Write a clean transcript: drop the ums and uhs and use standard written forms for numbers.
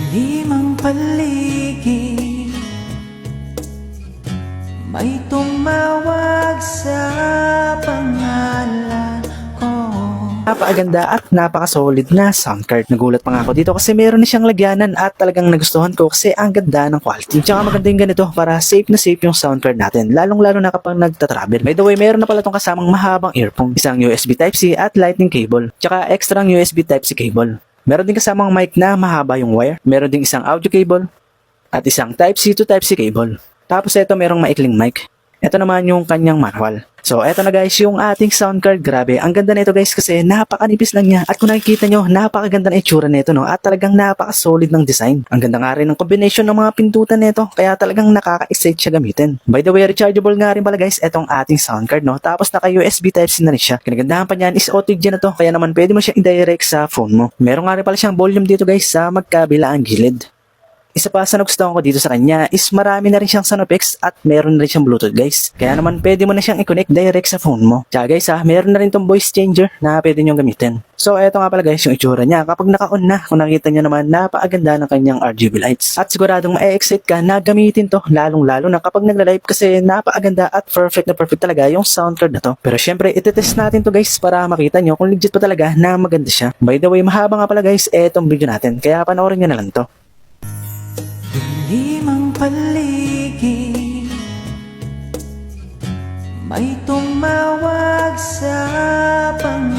Limang paligid, may tumawag sa pangalan ko. Napakaganda at napaka-solid na sound card. Nagulat pa nga ako dito kasi meron na siyang lagyanan at talagang nagustuhan ko kasi ang ganda ng quality. Tsaka maganda yung ganito para safe na safe yung sound card natin. Lalong-lalo na kapag nagtatravel. By the way, meron na pala itong kasamang mahabang earphone. Isang USB Type-C at lightning cable. Tsaka extra USB Type-C cable. Meron din kasamang mic na mahaba yung wire. Meron din isang audio cable at isang Type-C to Type-C cable. Tapos ito merong maikling mic. Ito naman yung kanyang manual. So eto na guys yung ating sound card. Grabe, ang ganda nito guys kasi napakanipis lang niya. At kung nakikita nyo, napakaganda na itsura nito no. At talagang napaka-solid ng design. Ang ganda nga rin ng combination ng mga pindutan nito. Kaya talagang nakaka-excite siya gamitin. By the way, rechargeable nga rin pala guys etong ating sound card no. Tapos naka USB Type-C na rin siya. Kinagandahan pa niyan is OTG na to. Kaya naman pwede mo siya i-direct sa phone mo. Meron nga rin pala siyang volume dito guys sa magkabilaang gilid. Isa pa sa nagustuhan ko dito sa kanya is marami na rin siyang sound effects at meron na rin siyang Bluetooth guys. Kaya naman pwede mo na siyang i-connect direct sa phone mo. Tsaka guys meron na rin tong voice changer na pwede nyo gamitin. So eto nga pala guys yung itsura niya. Kapag naka-on na, kung nakita nyo naman napakaganda ng kanyang RGB lights. At siguradong ma-excite ka na gamitin to lalong-lalo na kapag nagla-live kasi napakaganda at perfect na perfect talaga yung sound card na to. Pero syempre itetest natin to guys para makita nyo kung legit pa talaga na maganda siya. By the way mahaba nga pala guys etong video natin kaya panoorin nyo na lang to. Limang paligid, may tumawag sa pangalan